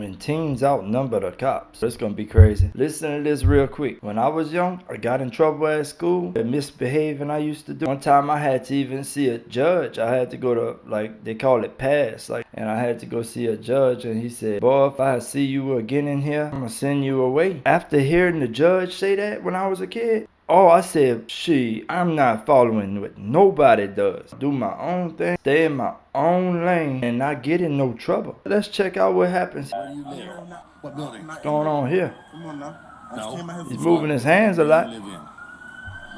When teens outnumber the cops. It's gonna be crazy. Listen to this real quick. When I was young, I got in trouble at school for misbehaving I used to do. One time I had to even see a judge. I had to go to, like, they call it pass. And I had to go see a judge, and he said, boy, if I see you again in here, I'm gonna send you away. After hearing the judge say that when I was a kid, I said, I'm not following what nobody does. Do my own thing, stay in my own lane, and not get in no trouble. Let's check out what happens. Where do you live? What building? What's going on here? Come on now. No. He's moving his hands a lot.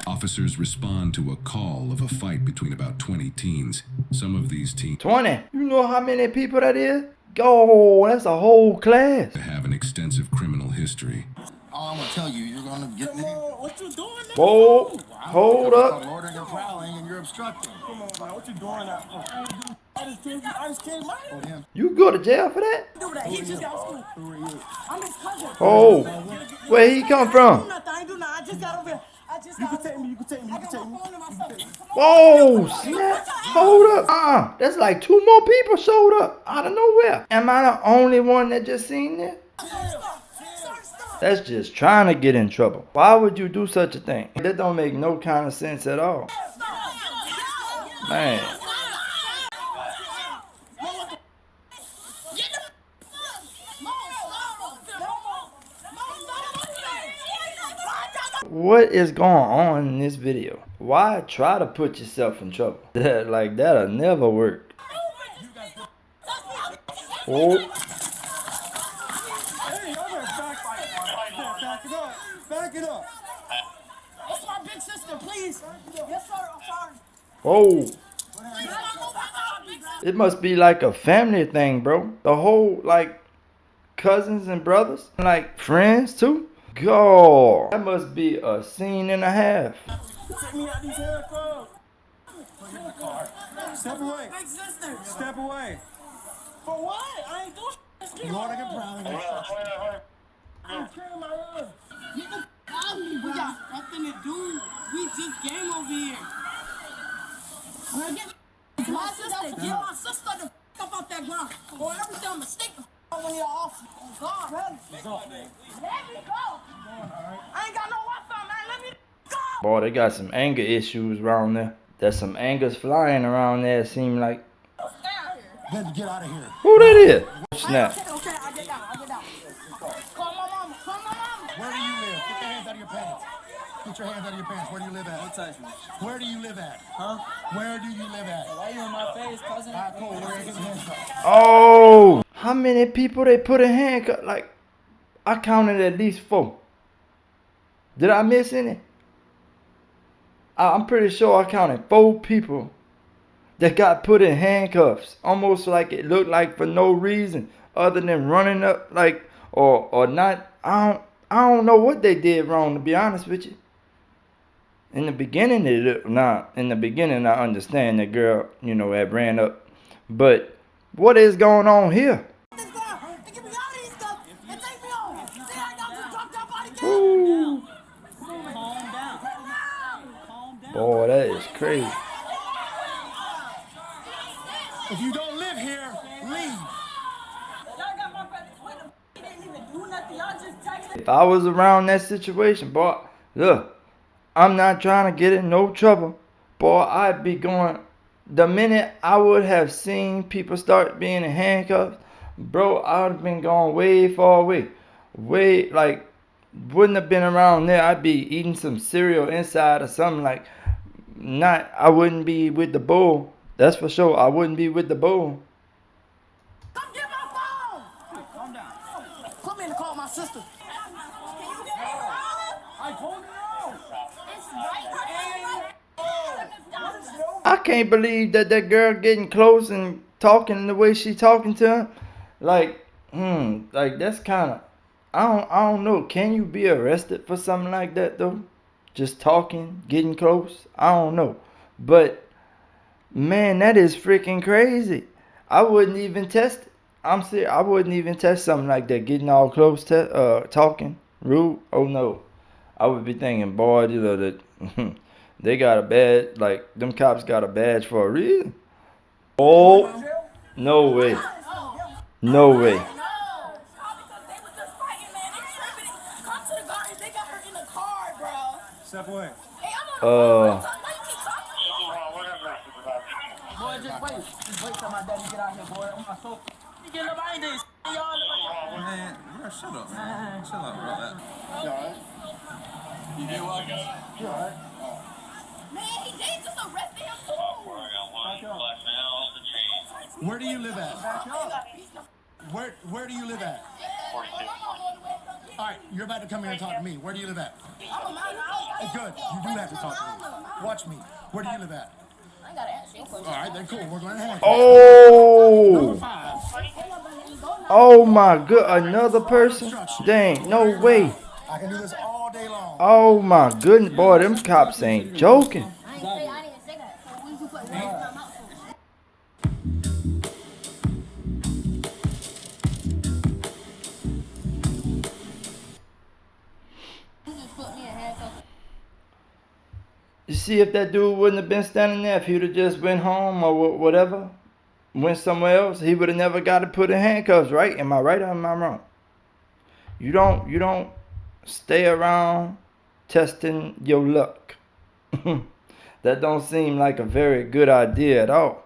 Officers respond to a call of a fight between about 20 teens. Some of these teens 20. You know how many people that is? Go, that's a whole class. have an extensive criminal history. All I'm gonna tell you, you're gonna get me. What you doing now? Whoa, hold up. Loitering and prowling, and you're obstructing. Come on, man. What you doing now? I just came out here. You go to jail for that? Do that. He just got school. Who are you? I'm his cousin. Oh, where he come from? I ain't do nothing. I just got over here. You can take me. You can take me. You can take me. Whoa, snap. Hold up. That's like 2 more people showed up out of nowhere. Am I the only one that just seen that? That's just trying to get in trouble. Why would you do such a thing? That don't make no kind of sense at all. Man. What is going on in this video? Why try to put yourself in trouble? That'll never work. Oh. Back it up. It's my big sister, please. Yes, sir. I'm sorry. Oh. It must be like a family thing, bro. The whole, cousins and brothers, friends too. God, that must be a scene and a half. Take me out these handcuffs. Put in the car. Step away. Big sister. Step away. For what? I ain't doing shit. Loitering and prowling. I'm carrying my arm. You can call me. We got nothing to do. We just came over here. My sister, get my sister the f off that ground. Or everything a mistake over here off. God, let me go. I ain't got no Wi-Fi, man. Let me go. Boy, they got some anger issues around there. There's some angers flying around there, it seem like. Then get out of here. Who that is? Snap. Okay, I get out. Call my mama. Where do you live? Get your hands out of your pants. Get your hands out of your pants. Where do you live at? Don't touch me. Where do you live at? Huh? Where do you live at? Why you in my face, cousin? Alright, cool. We're gonna get your hands up. Oh, how many people they put in handcuffs? I counted at least 4. Did I miss any? I'm pretty sure I counted 4 people that got put in handcuffs. Almost like it looked like for no reason other than running up or not. I don't know what they did wrong, to be honest with you. In the beginning, I understand that girl, had ran up. But what is going on here? Ooh. Boy, that is crazy. If you don't live here, leave. If I was around that situation, boy, look, I'm not trying to get in no trouble. Boy, I'd be going, the minute I would have seen people start being in handcuffs, bro, I would have been going way far away. Wouldn't have been around there. I'd be eating some cereal inside or something I wouldn't be with the bull. That's for sure. I wouldn't be with the bull. Come get my phone. Hey, calm down. Put me in the car with my sister. I told you. It's right. I can't believe that girl getting close and talking the way she talking to him. That's kind of, I don't know. Can you be arrested for something like that though? Just talking, getting close? I don't know. But man, that is freaking crazy. I wouldn't even test it. I'm serious. I wouldn't even test something like that. Getting all close, talking, rude. Oh no. I would be thinking, boy, that they got a badge. Them cops got a badge for a reason. Oh, no way. No way. Step away. Boy, just wait. Just wait till my daddy get out here, boy. On my sofa. You get up, I ain't this. Y'all Man, bro, shut up. Chill out, bro. You alright? You get welcome. You alright? Man, they just arrested him too. Where do you live at? Where do you live at? Alright, you're about to come here and talk to me. Where do you live at? Good. You do have to talk to me. Watch me. Where do you live at? I gotta ask you a question. Alright, then cool. We're going to handcuff. Oh! 5. Oh my god, another person? Dang, no way. I can do this all day long. Oh my goodness, boy, them cops ain't joking. I didn't even say that. So when you put words in my mouth for? You just put me in handcuffs. You see, if that dude wouldn't have been standing there, if he'd have just went home or whatever, went somewhere else, he would have never got to put in handcuffs, right? Am I right or am I wrong? You don't stay around testing your luck. That don't seem like a very good idea at all.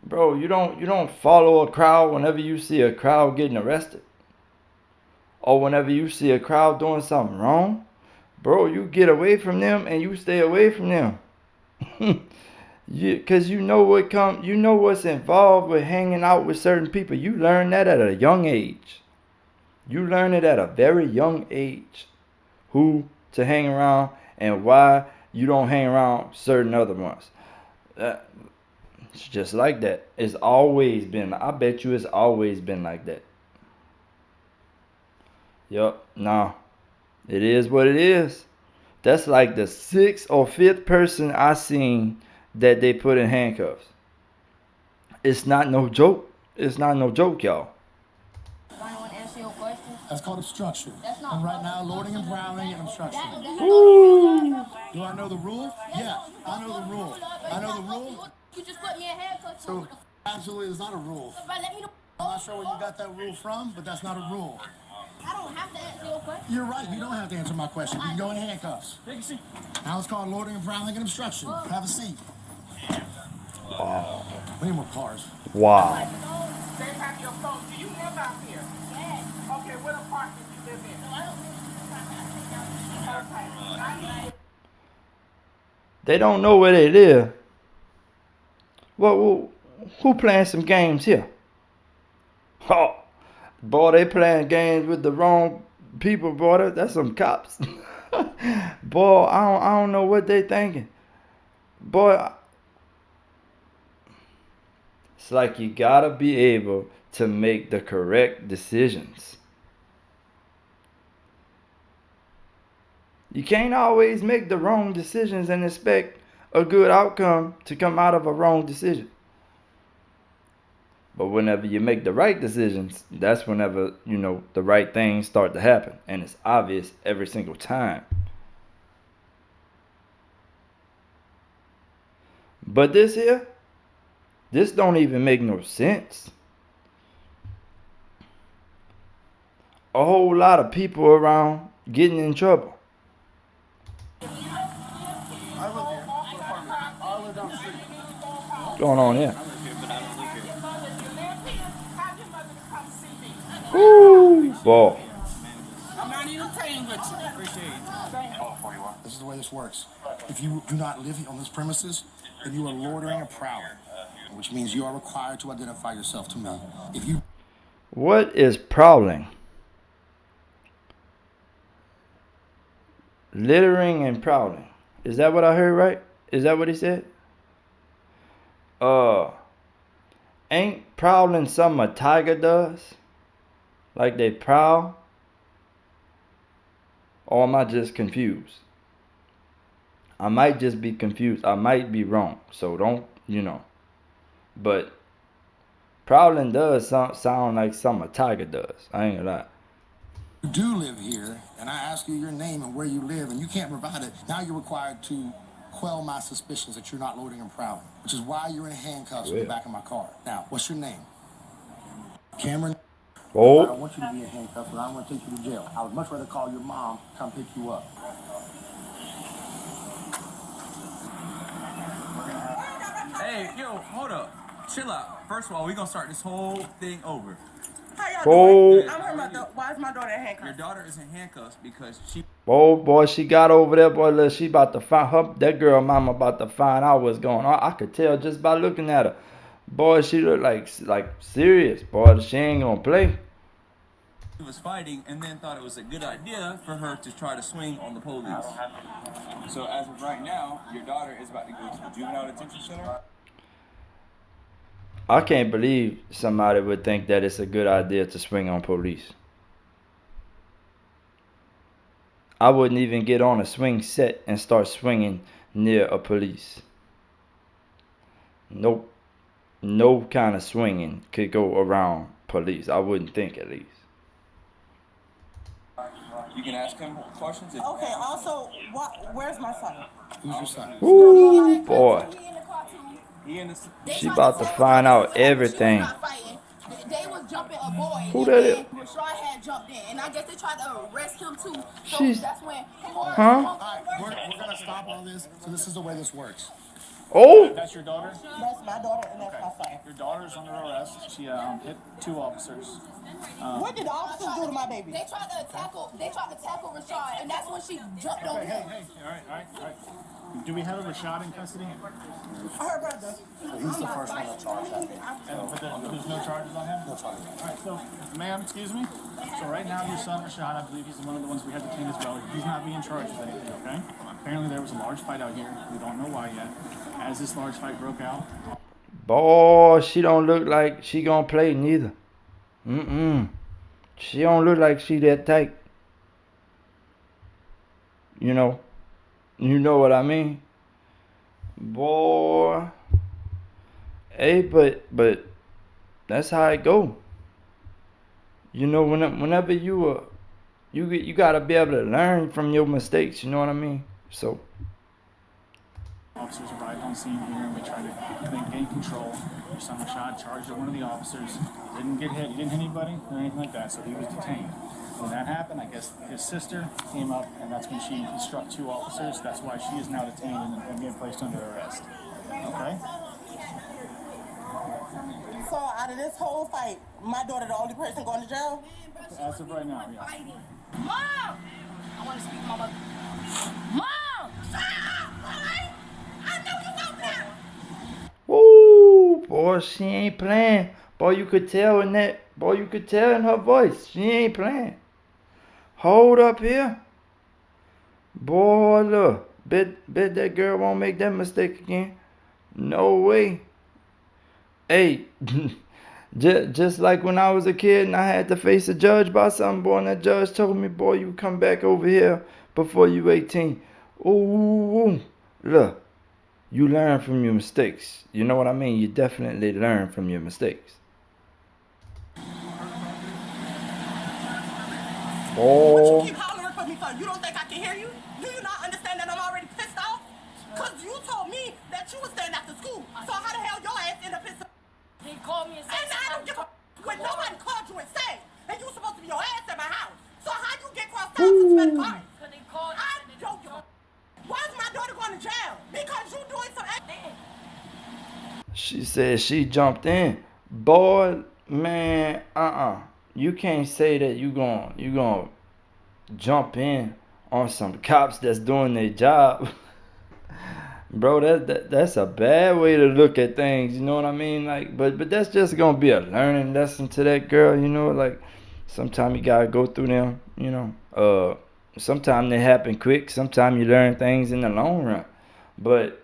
Bro, you don't follow a crowd whenever you see a crowd getting arrested. Or whenever you see a crowd doing something wrong. Bro, you get away from them and you stay away from them. Cause you know what's involved with hanging out with certain people. You learn that at a young age. You learn it at a very young age. Who to hang around and why you don't hang around certain other ones. It's just like that. It's always been. I bet you it's always been like that. Yup. Nah. It is what it is. That's like the 6th or 5th person I seen that they put in handcuffs. It's not no joke. It's not no joke, y'all. I want to answer your question. That's called obstruction. That's not. And right now, loading and prowling and obstruction. Ooh. Do I know the rule? Yeah, I know the rule. I know the rule. You just put me in handcuffs. So, absolutely, it's not a rule. Right, let me know. I'm not sure where you got that rule from, but that's not a rule. I don't have to answer your question. You're right. You don't have to answer my question. You can go in handcuffs. Take a seat. Now it's called loading and prowling and obstruction. Have a seat. Wow. We need more cars. Wow. They have your phone. Do you live out here? Yes. Okay, what apartment you live in? No, I don't. Okay. They don't know where they live. Well, who playing some games here? Oh, boy, they playing games with the wrong people, boy. That's some cops. Boy, I don't know what they thinking. Boy, it's like you gotta be able to make the correct decisions. You can't always make the wrong decisions and expect a good outcome to come out of a wrong decision. But whenever you make the right decisions, that's whenever, the right things start to happen. And it's obvious every single time. But this don't even make no sense. A whole lot of people around getting in trouble. I live here. I live down the street. What's going on here? Ooh, boy. I'm not even paying with you. Appreciate it. This is the way this works. If you do not live on this premises, then you are loitering and prowling, which means you are required to identify yourself to me. If you What is prowling? Littering and prowling. Is that what I heard right? Is that what he said? Ain't prowling something a tiger does? Like they prowl? Or am I just confused? I might just be confused. I might be wrong. So don't, But prowling does sound like something a tiger does. I ain't gonna lie. do live here, and I ask you your name and where you live, and you can't provide it, now you're required to quell my suspicions that you're not loading and prowling, which is why you're in handcuffs in the back of my car. Now, what's your name? Cameron? I don't Oh, want you to be in handcuffs, but I want to take you to jail. I would much rather call your mom come pick you up. Hey, yo, hold up. Chill out. First of all, we're gonna start this whole thing over. How y'all Oh, doing? I'm her mother. Why is my daughter in handcuffs? Your daughter is in handcuffs because she boy, she got over there, boy. Look, she about to find her. That girl mama about to find out what's going on. I could tell just by looking at her. Boy, she look like serious. Boy, she ain't gonna play. was fighting and then thought it was a good idea for her to try to swing on the police. So as of right now, your daughter is about to go to the juvenile detention center. I can't believe somebody would think that it's a good idea to swing on police. I wouldn't even get on a swing set and start swinging near a police. Nope. No kind of swinging could go around police. I wouldn't think, at least. You can ask him questions. Okay, also, where's my son? Who's your son? Ooh, boy. He in the She about to find out everything. They was jumping a boy, Who and that then is? Rashad had jumped in, and I guess they tried to arrest him too. So She's- that's when. Huh? All right, we're gonna stop all this. So this is the way this works. Oh, That's your daughter? That's my daughter and that's my son. Your daughter's under arrest. She hit 2 officers. What did the officers do to my baby? They tried to tackle. They tried to tackle Rashad, and that's when she jumped over him. Hey, all right. Do we have a Rashad in custody? Her brother. He's the first one to charge that thing. But there's no charges on him? No charges. All right, so, ma'am, excuse me. So right now, your son Rashad, I believe he's one of the ones we had detained as well. He's not being charged with anything, okay? Apparently there was a large fight out here. We don't know why yet. As this large fight broke out, boy, she don't look like she gonna play neither. She don't look like she that type. You know what I mean? Boy. Hey, but that's how it go. You know, whenever you gotta be able to learn from your mistakes. You know what I mean? So. officers arrived on scene here and we tried to gain control. Your son Rashad charged at one of the officers. He didn't get hit. He didn't hit anybody or anything like that, so he was detained. When that happened, I guess his sister came up, and that's when he struck 2 officers. That's why she is now detained and being placed under arrest. Okay? So out of this whole fight, my daughter the only person going to jail? As of right now, yeah. Mom! I want to speak to my mother. Mom! Shut up, boy! I know you go there! Woo, boy, she ain't playing. Boy, you could tell in her voice. She ain't playing. Hold up here. Boy, look. Bet that girl won't make that mistake again. No way. Hey, just like when I was a kid and I had to face a judge about something, boy, and that judge told me, boy, you come back over here before you 18. Ooh, look. You learn from your mistakes. You know what I mean? You definitely learn from your mistakes. What Oh. you keep hollering for me for? You don't think I can hear you? Do you not understand that I'm already pissed off? Because you told me that you were staying after school. So how the hell your ass end up pissed off? He called me and said, And I don't give a when nobody called you and said, and you were supposed to be your ass at my house. So how you get cross town to spend cars? because they called I don't give a why is my daughter going to jail? Because you doing some She said she jumped in. Boy, man, You can't say that you gonna jump in on some cops that's doing their job. Bro, that's a bad way to look at things, you know what I mean? Like, but that's just gonna be a learning lesson to that girl, you know, like sometimes you gotta go through them, you know. Sometimes they happen quick, sometimes you learn things in the long run. But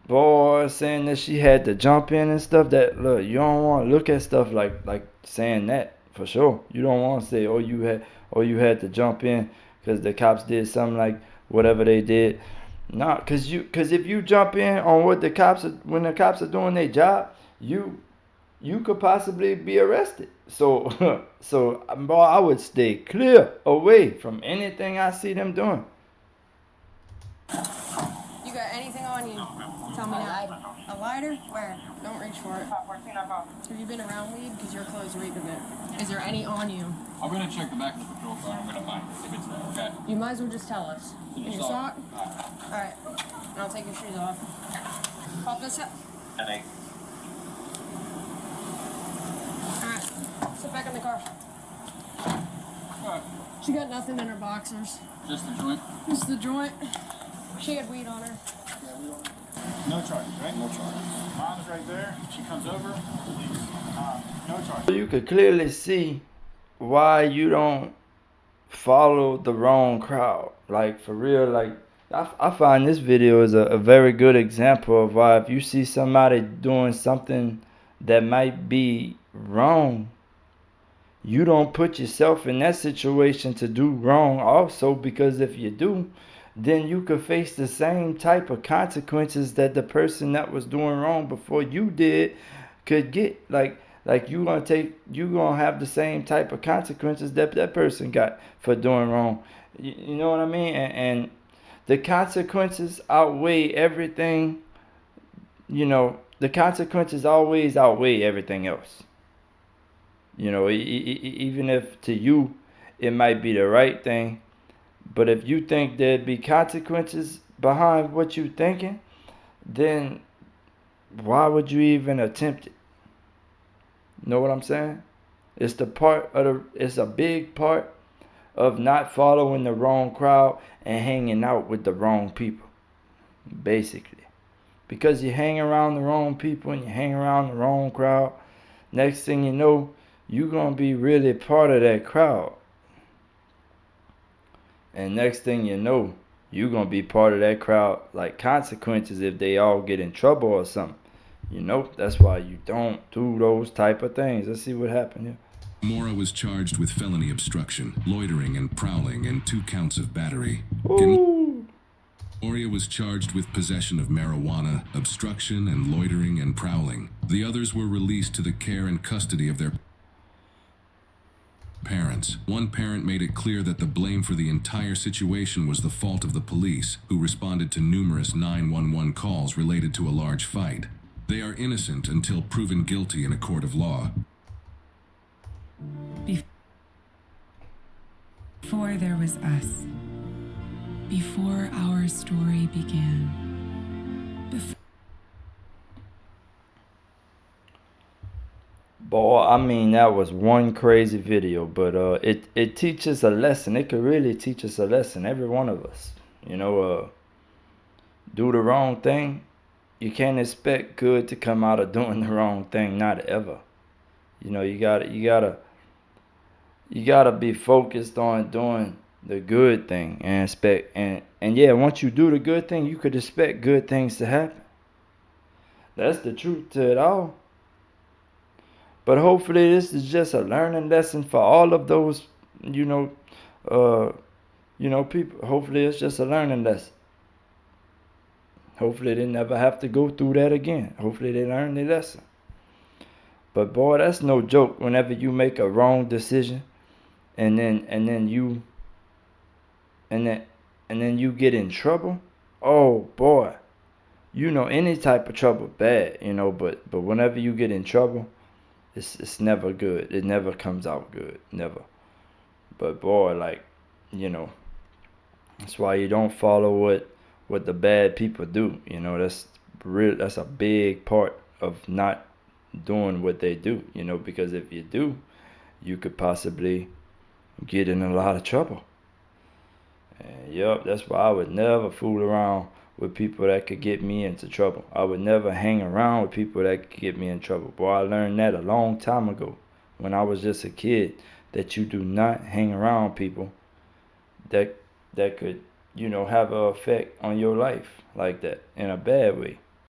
boy, saying that she had to jump in and stuff, that look, you don't want to look at stuff like saying that for sure. You don't want to say, you had to jump in because the cops did something like whatever they did. Nah, cause if you jump in on when the cops are doing their job, you could possibly be arrested. So boy, I would stay clear away from anything I see them doing. You got anything on you? Tell me now. A lighter? Where? Don't reach for it. Have you been around weed? Because your clothes reek of it. Is there any on you? I'm gonna check the back of the patrol car. I'm gonna find it if it's there, okay? You might as well just tell us. In your sock? Alright. Alright. And I'll take your shoes off. Pop this up. Alright. Alright, sit back in the car. What? She got nothing in her boxers. Just the joint? Just the joint. She had weed on her. No charges, right? No charges. Mom's right there. She comes over. Please. No charges. So you could clearly see why you don't follow the wrong crowd. Like, for real, like, I find this video is a very good example of why if you see somebody doing something that might be wrong, you don't put yourself in that situation to do wrong also, because if you do, then you could face the same type of consequences that the person that was doing wrong before you did could get. Like you gonna have the same type of consequences that that person got for doing wrong. You know what I mean? And the consequences outweigh everything. You know, the consequences always outweigh everything else. You know, even if to you it might be the right thing, but if you think there'd be consequences behind what you're thinking, then why would you even attempt it? Know what I'm saying? It's a big part of not following the wrong crowd and hanging out with the wrong people, basically. Because you hang around the wrong people and you hang around the wrong crowd, next thing you know, you're going to be really part of that crowd. And next thing you know, you're going to be part of that crowd, like consequences if they all get in trouble or something. You know, that's why you don't do those type of things. Let's see what happened here. Mora was charged with felony obstruction, loitering and prowling, and 2 counts of battery. Moria was charged with possession of marijuana, obstruction, and loitering and prowling. The others were released to the care and custody of their parents. One parent made it clear that the blame for the entire situation was the fault of the police, who responded to numerous 911 calls related to a large fight. They are innocent until proven guilty in a court of law. Before there was us. Before our story began. Boy, I mean, that was one crazy video, but it teaches a lesson. It could really teach us a lesson, every one of us. You know, do the wrong thing. You can't expect good to come out of doing the wrong thing, not ever. You know, you gotta be focused on doing the good thing and expect and yeah, once you do the good thing, you could expect good things to happen. That's the truth to it all. But hopefully this is just a learning lesson for all of those, people. Hopefully it's just a learning lesson. Hopefully they never have to go through that again. Hopefully they learn their lesson. But boy, that's no joke. Whenever you make a wrong decision, and then you get in trouble. Oh boy, any type of trouble bad. But whenever you get in trouble, it's never good. It never comes out good. Never. But boy, that's why you don't follow what the bad people do. That's a big part of not doing what they do. Because if you do, you could possibly get in a lot of trouble. And yep, that's why I would never fool around with people that could get me into trouble. I would never hang around with people that could get me in trouble. Boy, I learned that a long time ago when I was just a kid, that you do not hang around people that could, have an effect on your life like that in a bad way.